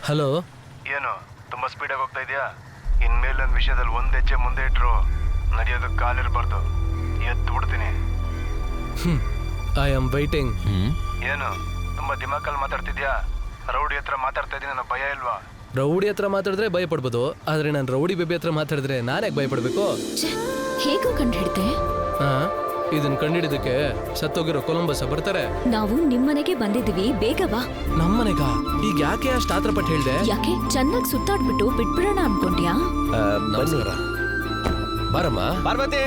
Hello. ಏನು ತುಂಬಾ ಸ್ಪೀಡಾಗಿ ಹೋಗ್ತಾ ಇದೆಯಾ? ಇನ್ಮೇಲೆ ನನ್ನ ವಿಷಯದಲ್ಲಿ ಒಂದ್ ಹೆಜ್ಜೆ ಮುಂದೆ ಇಟ್ರು ನಡೆಯೋದಕ್ಕೆ ಕಾಲಿರಬಾರ್ದು. ಎದ್ದು ಬಿಡ್ತೀನಿ. I am waiting. ಏನು ತುಂಬಾ ದಿಮಾಕಲ್ಲಿ ಮಾತಾಡ್ತಿದ್ಯಾ? ರೌಡಿ ಹತ್ರ ಮಾತಾಡ್ತಾ ಇದೀನಿ, ನನ್ನ ಭಯ ಇಲ್ವಾ? ರೌಡಿ ಹತ್ರ ಮಾತಾಡಿದ್ರೆ ಭಯ ಪಡ್ಬೋದು, ಆದ್ರೆ ನಾನು ರೌಡಿ ಬೇಬಿ ಹತ್ರ ಮಾತಾಡಿದ್ರೆ ನಾನ್ಯಾಕೆ ಭಯ ಪಡ್ಬೇಕು? ಹೇಗೂ ಕಂಡು ಹಿಡ್ದೆ? ಇದನ್ನ ಕಂಡಿಡಿದಕ್ಕೆ ಸತ್ತೋಗಿರೋ ಕೊಲಂಬಸ್ ಬರ್ತಾರೆ. ನಾವು ನಿಮ್ಮನೆಗೆ ಬಂದಿದ್ದೀವಿ, ಬೇಗ ಬಾ. ನಮ್ಮನೆಗ? ಈಗ ಯಾಕೆ ಅಷ್ಟು ಆತರ ಪಟ್ಟು ಹೇಳ್ದೆ? ಯಾಕೆ ಚೆನ್ನಾಗಿ ಸುತ್ತಾಡ್ಬಿಟ್ಟು ಬಿಟ್ಬಿಡೋಣ ಅನ್ಕೊಂಡ್ಯಾ? ನಮಸ್ಕಾರ. ಬಾರಮ್ಮ. ಪಾರ್ವತಿ,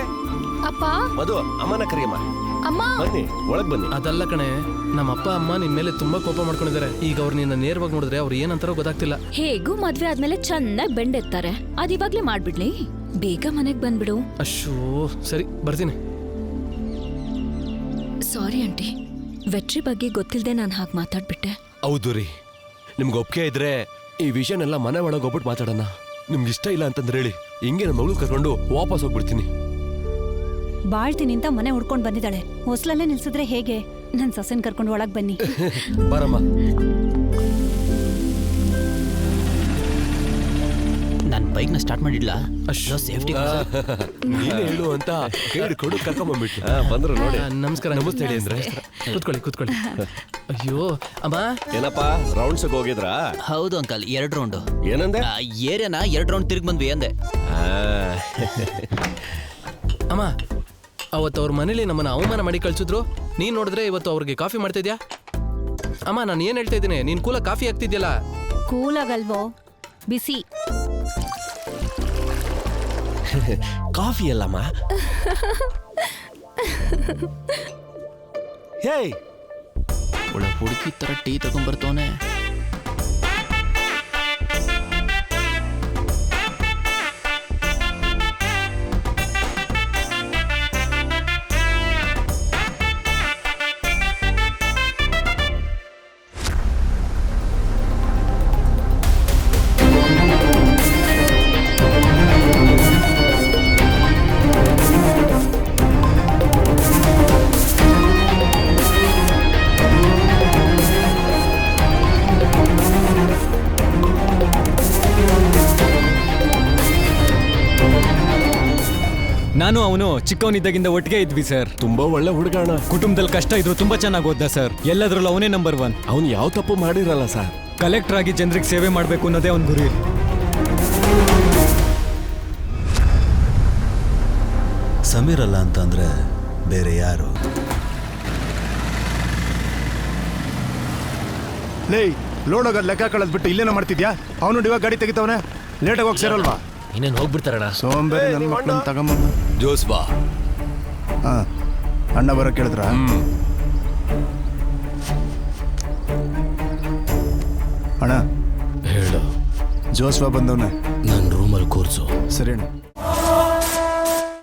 ಅಪ್ಪ. ಮಧು, ಅಮ್ಮನ ಕರಿಯಮ್ಮ. ಅಮ್ಮ, ಬನ್ನಿ, ಒಳಗ್ ಬನ್ನಿ. ಅದಲ್ಲ ಕಣೆ, ನಮ್ಮ ಅಪ್ಪ ಅಮ್ಮ ನಿನ್ ಮೇಲೆ ತುಂಬಾ ಕೋಪ ಮಾಡ್ಕೊಂಡಿದ್ದಾರೆ. ಈಗ ಅವ್ರು ನಿನ್ನ ನೇರವಾಗಿ ನೋಡಿದ್ರೆ ಅವ್ರು ಏನಂತಾರೋ ಗೊತ್ತಾಗ್ತಿಲ್ಲ. ಹೇಗೂ ಮದ್ವೆ ಆದ್ಮೇಲೆ ಚೆನ್ನಾಗಿ ಬೆಂಡೆತ್ತಾರೆ. ಅದಿವಾಗ್ಲೇ ಮಾಡ್ಬಿಡ್ಲಿ. ಬೇಗ ಮನೆಗ್ ಬಂದ್ಬಿಡು. ಅಶ್ಶೋ, ಸರಿ ಬರ್ತೀನಿ. ಸಾರಿ ಆಂಟಿ, ವೆಟ್ರಿ ಬಗ್ಗೆ ಗೊತ್ತಿಲ್ಲದೆ ನಾನು ಹಾಗೆ ಮಾತಾಡ್ಬಿಟ್ಟೆ. ಹೌದು ರೀ, ನಿಮ್ಗೆ ಒಪ್ಪಿಗೆ ಇದ್ರೆ ಈ ವಿಷಯನೆಲ್ಲ ಮನೆ ಒಳಗೆ ಹೋಗ್ಬಿಟ್ಟು ಮಾತಾಡೋಣ. ನಿಮ್ಗೆ ಇಷ್ಟ ಇಲ್ಲ ಅಂತಂದ್ರೆ ಹೇಳಿ, ಹಿಂಗೆ ನಮ್ಮ ಮಗಳು ಕರ್ಕೊಂಡು ವಾಪಸ್ ಹೋಗ್ಬಿಡ್ತೀನಿ. ಬಾಳ್ತೀನಿ ಅಂತ ಮನೆ ಹುಡ್ಕೊಂಡು ಬಂದಿದ್ದಾಳೆ. ಹೊಸ್ಲಲ್ಲೇ ನಿಲ್ಸಿದ್ರೆ ಹೇಗೆ? ನನ್ನ ಸೊಸೆನ್ ಕರ್ಕೊಂಡು ಒಳಗ್ ಬನ್ನಿ. ಬಾರಮ್ಮ. ನನ್ನ ಬೈಕ್ನ ಸ್ಟಾರ್ಟ್ ಮಾಡಿಡ್ಲಾ? ಅಶ್ಶೋ, ಸೇಫ್ಟಿ ನೀನು ಹೇಳು ಅಂತ ಕೇಳಿಕೊಂಡು ಕರ್ಕೊಂಬಂದ್ಬಿಟ್ಟು ಬಂದ್ರು ನೋಡಿ. ನಮಸ್ಕಾರ. ನಮಸ್ತೆ ಹೇಳಿ ಅಂದ್ರೆ. ಕೂತ್ಕೊಳ್ಳಿ. ಅಯ್ಯೋ ಅಮ್ಮ. ಏನಪ್ಪ, ರೌಂಡ್ಸ್ ಹೋಗಿದ್ರಾ? ಹೌದು ಅಂಕಲ್, 2 ರೌಂಡು. ಏನಂದೆ? ಏರಿಯಾನ 2 ರೌಂಡ್ ತಿರುಗಿ ಬಂದ್ವಿ ಅಂದೆ. ಅಮ್ಮ, ಅವತ್ತು ಅವ್ರ ಮನೇಲಿ ನಮ್ಮನ್ನ ಅವಮಾನ ಮಾಡಿ ಕಳ್ಸಿದ್ರು. ನೀನ್ ನೋಡಿದ್ರೆ ಇವತ್ತು ಅವ್ರಿಗೆ ಕಾಫಿ ಮಾಡ್ತಾ ಇದ್ಯಾ? ಅಮ್ಮ, ನಾನು ಏನ್ ಹೇಳ್ತಾ ಇದ್ದೀನಿ, ನೀನ್ ಕೂಲ ಕಾಫಿ ಆಗ್ತಿದ್ಯಲ್ಲ? ಕೂಲಾಗಲ್ವೋ, ಬಿಸಿ ಕಾಫಿ ಅಲ್ಲಮ್ಮ. ಹೇಯ್, ಒಳ್ಳೆ ಹುಡುಕಿ ತರ ಟೀ ತಗೊಂಡ್ಬರ್ತವನೆ. ನಾನು ಅವನು ಚಿಕ್ಕವನಿದ್ದಾಗಿಂದ ಒಟ್ಟಿಗೆ ಇದ್ವಿ ಸರ್. ತುಂಬಾ ಒಳ್ಳೆ ಹುಡುಗಾಣ. ಕುಟುಂಬದಲ್ಲಿ ಕಷ್ಟ ಇದ್ರು ತುಂಬಾ ಚೆನ್ನಾಗಿ ಓದ್ದ ಸರ್. ಎಲ್ಲದ್ರಲ್ಲೂ ಅವನೇ ನಂಬರ್ 1. ಅವನು ಯಾವ ತಪ್ಪು ಮಾಡಿರಲ್ಲ ಸರ್. ಕಲೆಕ್ಟರ್ ಆಗಿ ಜನರಿಗೆ ಸೇವೆ ಮಾಡಬೇಕು ಅನ್ನೋದೇ ಅವನ ಗುರಿ. ಸಮೀರ್ ಅಲ್ಲ ಅಂತಂದ್ರೆ ಬೇರೆ ಯಾರು? ಲೇ, ಲೋಡ್ ಹೋಗೋದು ಲೆಕ್ಕ ಕಳೆದ್ಬಿಟ್ಟು ಇಲ್ಲೇನ ಮಾಡ್ತಿದ್ಯಾ? ಅವನು ಇವಾಗ ಗಾಡಿ ತೆಗಿತವನೆ, ಲೇಟಾಗಿ ಹೋಗಿ ಸೇರಲ್ವಾ? ಇನ್ನೇನು ಹೋಗ್ಬಿಡ್ತಾರಣ. ಸೋಂಬೇರಿ ನನ್ನ ಮಕ್ಕಳನ್ನ ತಗೊಂಬಂದು. ಜೋಸ್ಬಾ. ಅಣ್ಣ ಬರೋ ಕೇಳಿದ್ರ? ಅಣ್ಣ ಹೇಳು. ಜೋಸ್ವಾ ಬಂದವನೆ. ನನ್ನ ರೂಮಲ್ಲಿ ಕೂರ್ಸು. ಸರಿ ಅಣ್ಣ.